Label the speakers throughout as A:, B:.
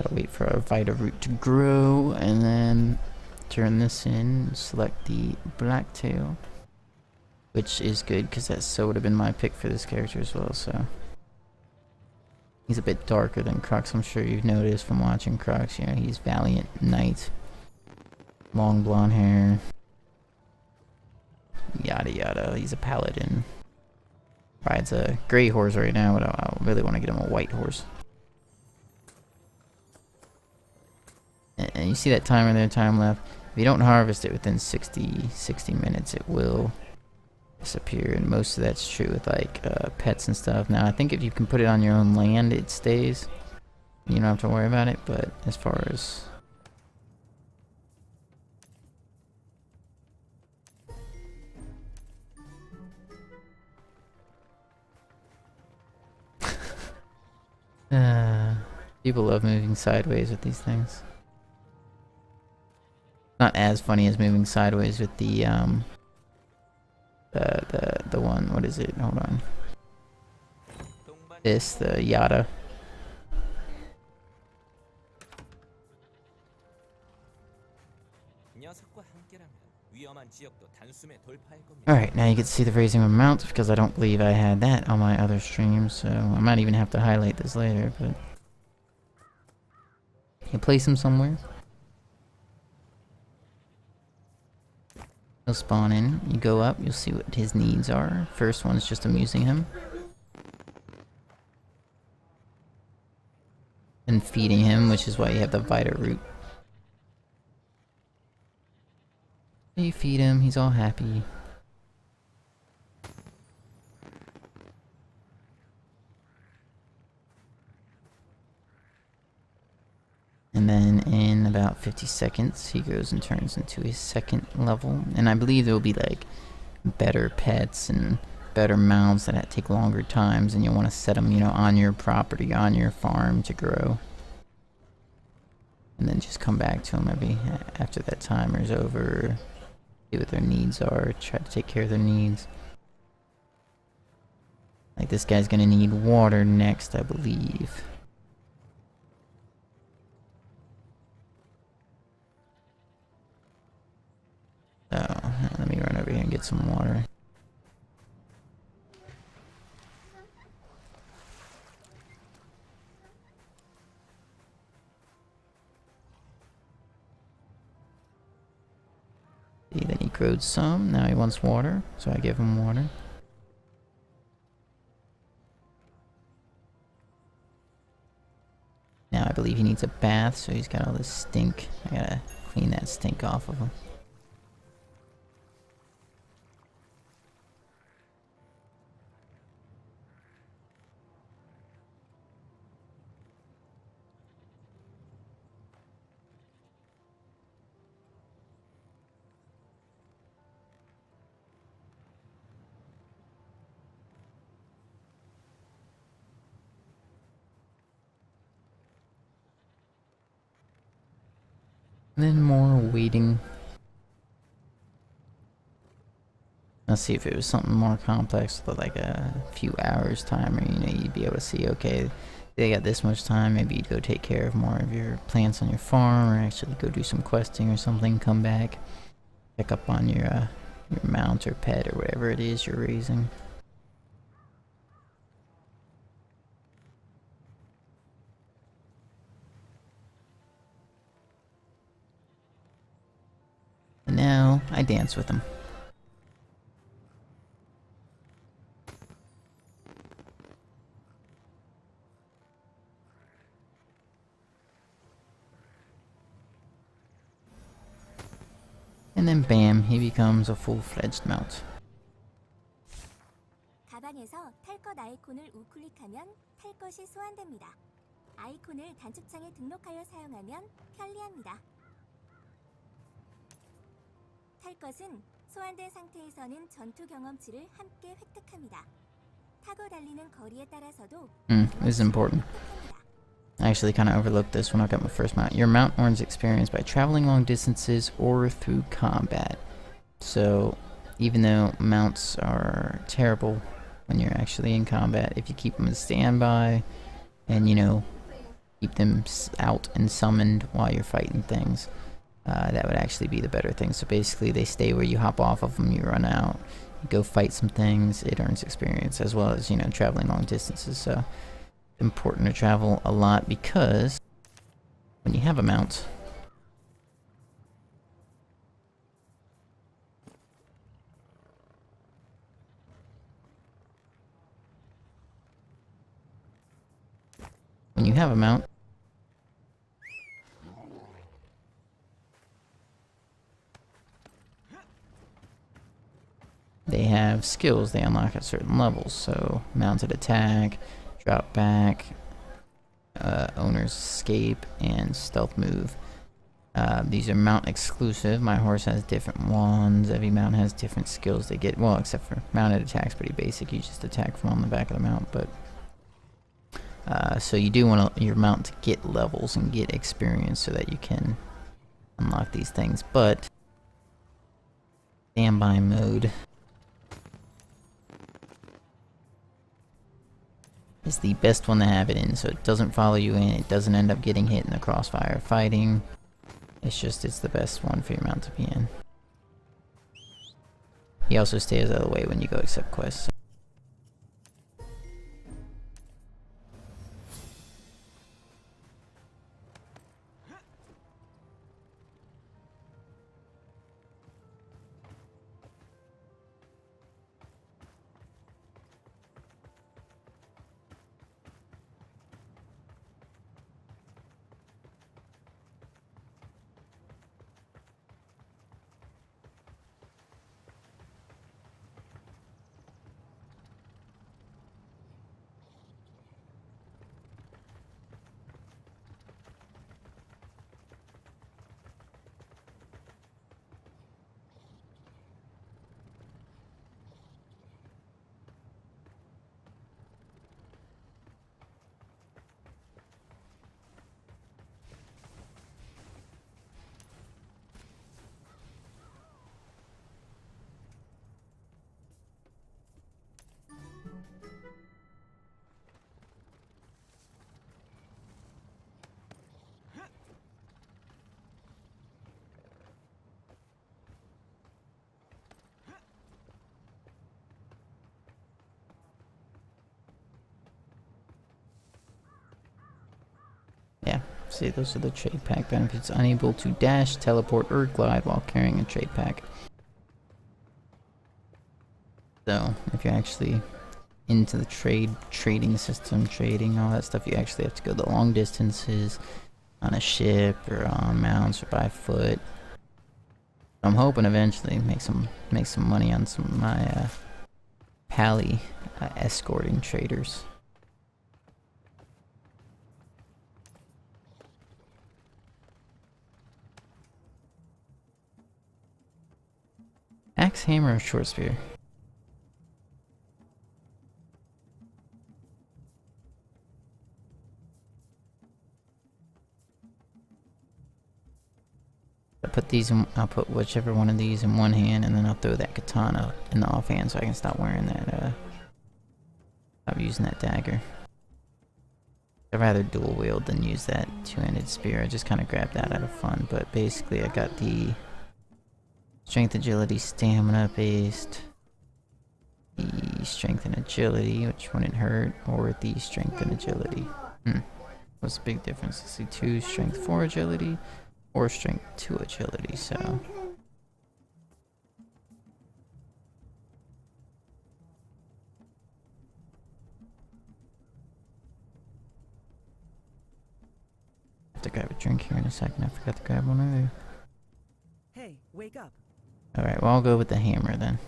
A: Gotta wait for our Vita root to grow, and then turn this in, select the blacktail, which is good because that so would have been my pick for this character as well. So he's a bit darker than Crux. I'm sure you've noticed from watching Crux. You know, he's Valiant Knight, long blonde hair, yada yada. He's a paladin. Rides a gray horse right now, but I really want to get him a white horse. And you see that timer there, time left. If you don't harvest it within 60 minutes, it will disappear. And most of that's true with like pets and stuff. Now I think if you can put it on your own land, it stays. You don't have to worry about it. But as far as people love moving sideways with these things. Not as funny as moving sideways with the one, what is it? Hold on. The Yada. Alright, now you can see the raising of mounts because I don't believe I had that on my other stream, so I might even have to highlight this later, but you place him somewhere. He'll spawn in, you go up, you'll see what his needs are. First one's just amusing him. And feeding him, which is why you have the Vita root. You feed him, he's all happy. And then in about 50 seconds, he goes and turns into his second level. And I believe there will be like better pets and better mounts that take longer times, and you'll want to set them, you know, on your property, on your farm to grow. And then just come back to them after that timer is over. See what their needs are, try to take care of their needs. Like this guy's gonna need water next, I believe. So, let me run over here and get some water. See, then he growed some, now he wants water, so I give him water. Now I believe he needs a bath, so he's got all this stink. I gotta clean that stink off of him. And then more waiting. Let's see if it was something more complex with like a few hours timer, you know, you'd be able to see, okay, they got this much time, maybe you'd go take care of more of your plants on your farm, or actually go do some questing or something, come back, pick up on your mount or pet or whatever it is you're raising. And now I dance with them. And then bam, he becomes a full-fledged mount.
B: 가방에서 탈 것 아이콘을 우클릭하면 탈 것이 소환됩니다. 아이콘을 단축창에 등록하여 사용하면 편리합니다. 탈 것은 소환된 상태에서는 전투 경험치를 함께 획득합니다. 타고 달리는 거리에 따라서도
A: This is important. I actually kind of overlooked this when I got my first mount. Your mount earns experience by traveling long distances or through combat. So, even though mounts are terrible when you're actually in combat, if you keep them in standby and, you know, keep them out and summoned while you're fighting things. That would actually be the better thing. So basically they stay where you hop off of them, you run out, you go fight some things, it earns experience, as well as, you know, traveling long distances. So it's important to travel a lot, because when you have a mount, they have skills they unlock at certain levels. So mounted attack, drop back, owner's escape, and stealth move. These are mount exclusive. My horse has different ones. Every mount has different skills they get. Well, except for mounted attack's pretty basic. You just attack from on the back of the mount. But so you do want your mount to get levels and get experience so that you can unlock these things. But standby mode is the best one to have it in, so it doesn't follow you in, it doesn't end up getting hit in the crossfire fighting. It's the best one for your mount to be in. He also stays out of the way when you go accept quests. Yeah, see, those are the trade pack benefits. Unable to dash, teleport, or glide while carrying a trade pack. So, if you're actually into the trading system, trading, all that stuff, you actually have to go the long distances on a ship or on mounts or by foot. I'm hoping eventually make some money on some of my pally escorting traders. Axe, hammer, or short spear? I'll put whichever one of these in one hand, and then I'll throw that katana in the offhand so I can stop wearing that, stop using that dagger. I'd rather dual wield than use that two-handed spear. I just kind of grabbed that out of fun, but basically I got the strength, agility, stamina based, the strength and agility, which wouldn't hurt, or the strength and agility. What's the big difference? Let's see, 2 strength 4 agility, or strength 2 agility, so. I have to grab a drink here in a second. I forgot to grab one earlier.
C: Hey, wake up.
A: Alright, well, I'll go with the hammer then.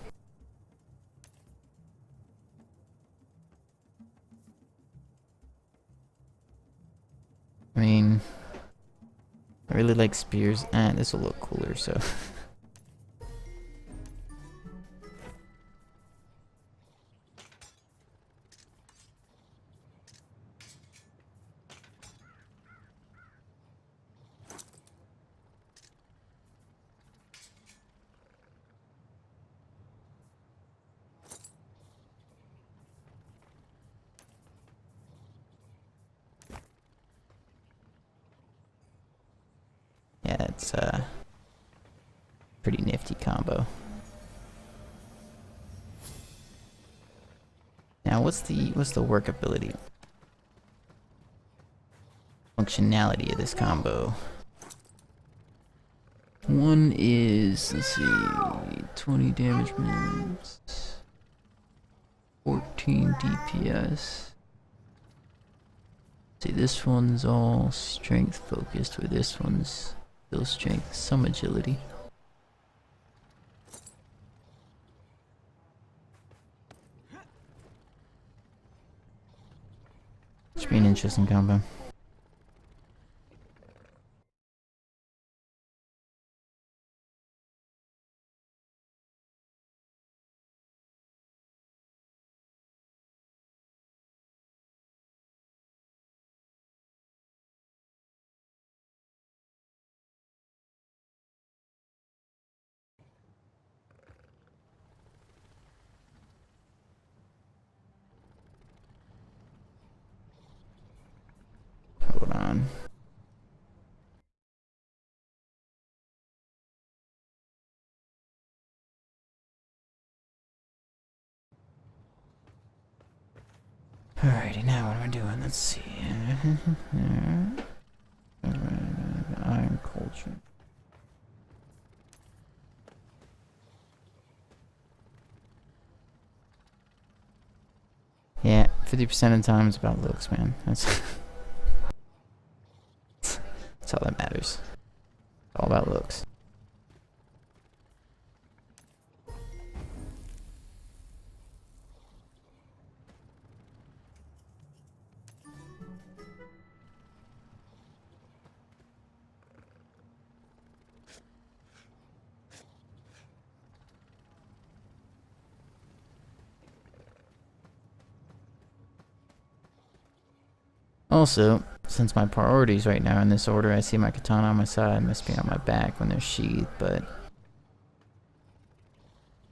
A: I mean, I really like spears. This will look cooler, so. It's a pretty nifty combo. Now what's the workability? Functionality of this combo. One is, let's see, 20 damage moves, 14 DPS. See, this one's all strength focused, where this one's still strength, some agility. Should be an interesting combo. Hold on. Alrighty, now what am I doing? Let's see. Iron culture. Yeah, 50% of the time it's about looks, man. That's all that matters. It's all about looks. Also, since my priorities right now in this order, I see my katana on my side, must be on my back when they're sheathed, but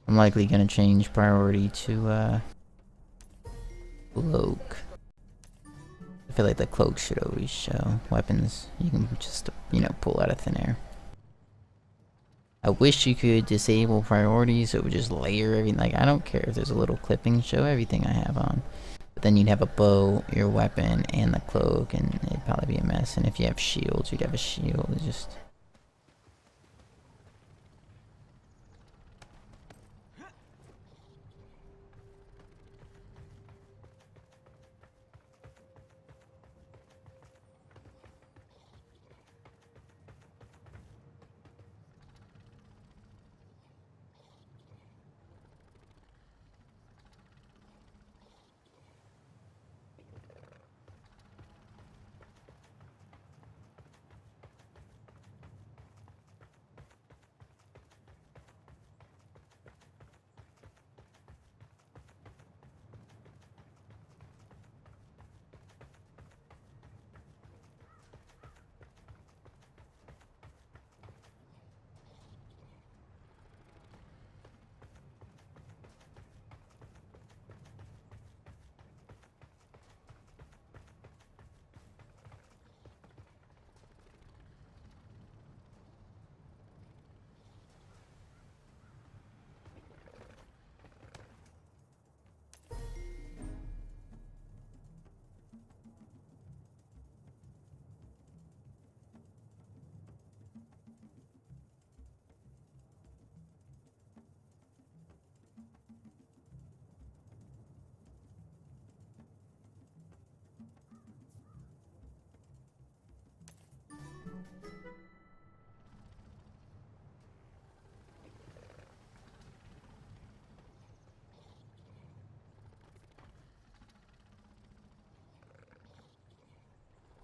A: I'm likely gonna change priority to cloak. I feel like the cloak should always show weapons you can just, you know, pull out of thin air. I wish you could disable priorities so it would just layer everything. Like, I don't care if there's a little clipping, show everything I have on. But then you'd have a bow, your weapon, and the cloak, and it'd probably be a mess. And if you have shields, you'd have a shield. It just...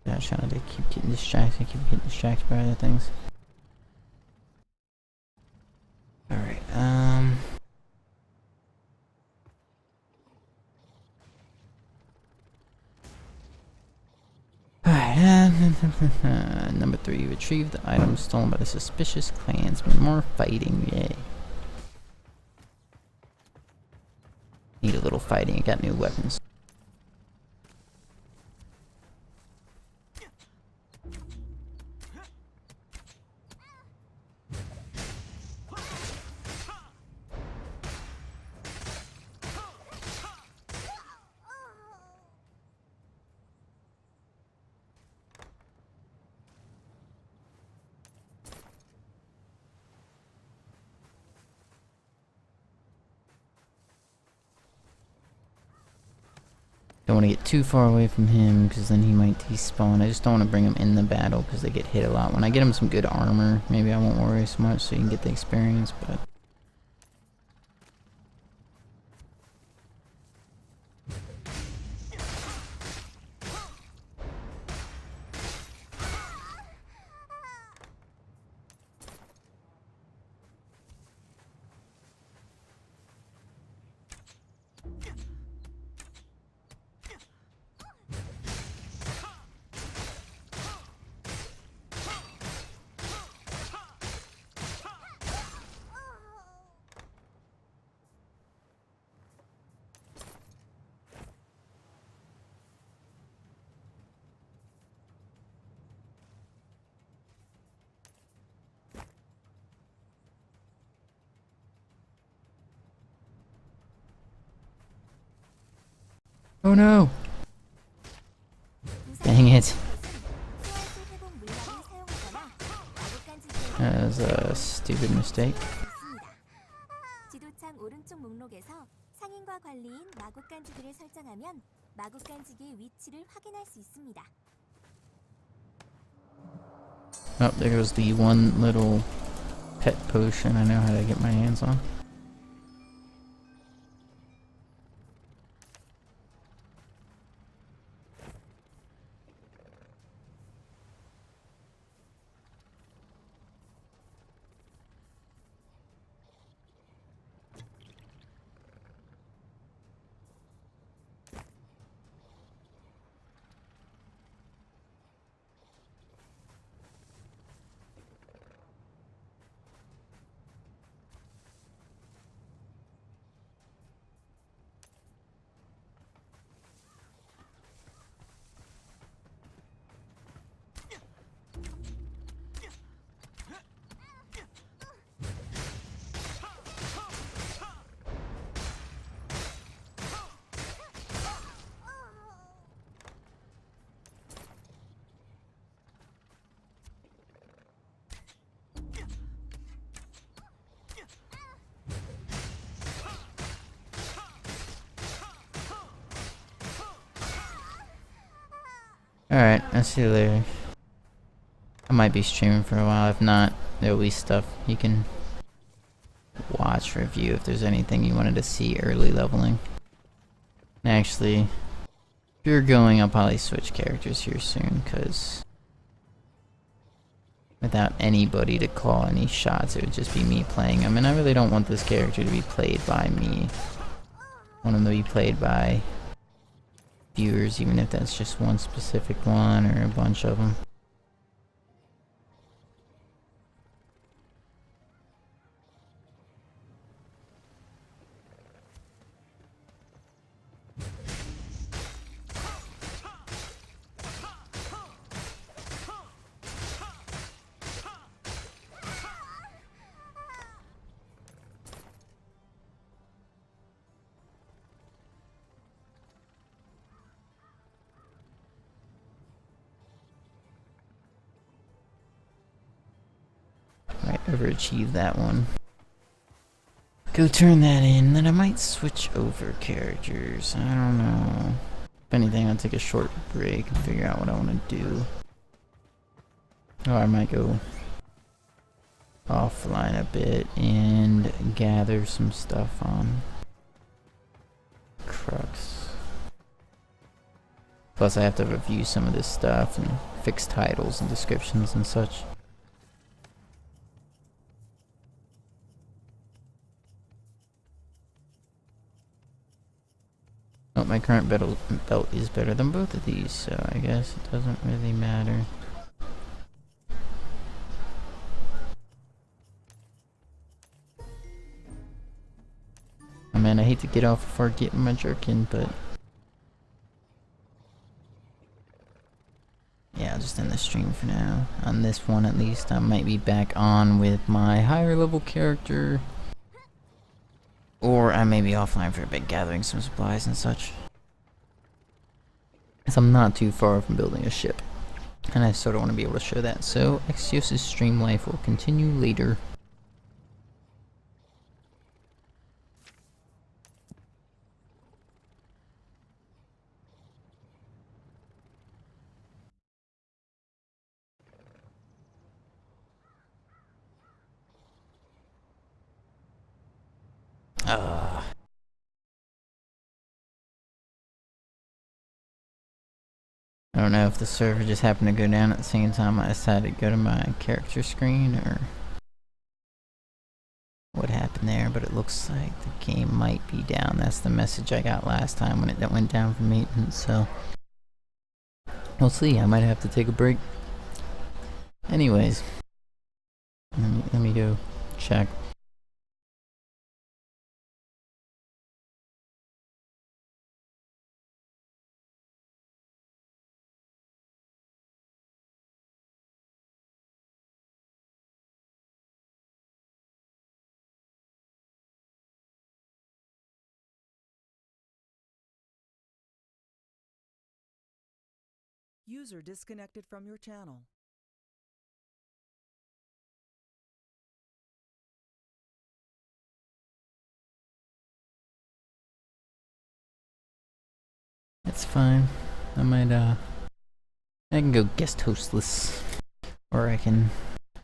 A: Yeah, trying to keep getting distracted by other things. Alright, Alright, number 3, retrieve the items stolen by the suspicious clansmen. More fighting, yay. Need a little fighting, I got new weapons. Don't want to get too far away from him because then he might despawn. I just don't want to bring him in the battle because they get hit a lot. When I get him some good armor, maybe I won't worry so much so you can get the experience, but... Oh no! Dang it. That was a stupid mistake.
B: 지도창 오른쪽 목록에서 상인과 관리인 마구간지기를 설정하면 마구간지기의 위치를 확인할 수 있습니다.
A: Oh, there goes the one little pet potion I know how to get my hands on. Alright, I'll see you later. I might be streaming for a while. If not, there'll be stuff you can watch, review if there's anything you wanted to see early leveling. Actually, if you're going, I'll probably switch characters here soon, because without anybody to call any shots, it would just be me playing him, and I really don't want this character to be played by me. I want him to be played by viewers, even if that's just one specific one or a bunch of them. Might overachieve that one. Go turn that in, then I might switch over characters. I don't know. If anything, I'll take a short break and figure out what I want to do. Or I might go offline a bit and gather some stuff on Crux. Plus I have to review some of this stuff and fix titles and descriptions and such. Oh, my current belt is better than both of these, so I guess it doesn't really matter. Oh man, I hate to get off before getting my jerkin, but yeah, I'll just end the stream for now. On this one at least, I might be back on with my higher level character. Or I may be offline for a bit, gathering some supplies and such. As I'm not too far from building a ship. And I sort of want to be able to show that. So, Exios' stream life will continue later. I don't know if the server just happened to go down at the same time I decided to go to my character screen, or what happened there, but it looks like the game might be down. That's the message I got last time when it went down for maintenance, so we'll see. I might have to take a break. Anyways, let me go check.
C: User disconnected from your channel.
A: It's fine. I might I can go guest hostless, or I can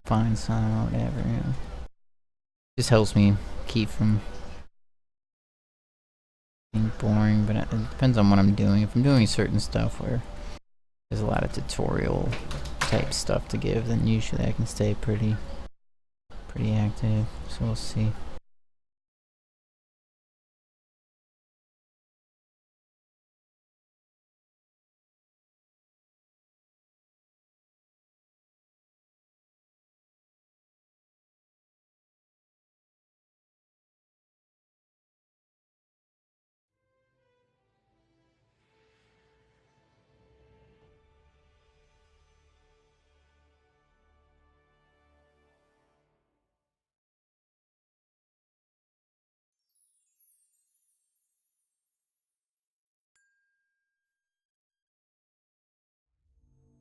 A: find some or whatever, you know. Just helps me keep from being boring, but it depends on what I'm doing. If I'm doing certain stuff where there's a lot of tutorial type stuff to give, then usually I can stay pretty active, so we'll see.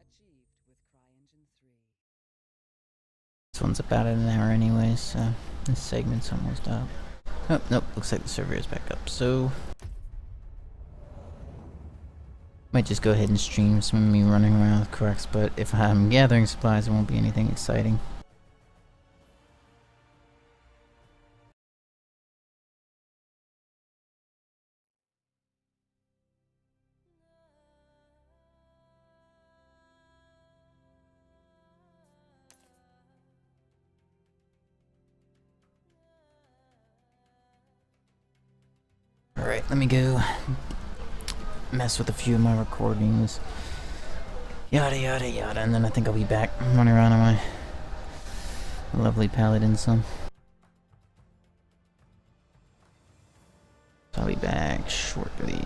C: Achieved with CryEngine 3.
A: This one's about an hour anyway, so this segment's almost up. Oh, nope, looks like the server is back up, so might just go ahead and stream some of me running around with Crux, but if I'm gathering supplies, it won't be anything exciting. Alright, let me go mess with a few of my recordings. Yada yada yada, and then I think I'll be back running around on my lovely paladin some. So I'll be back shortly.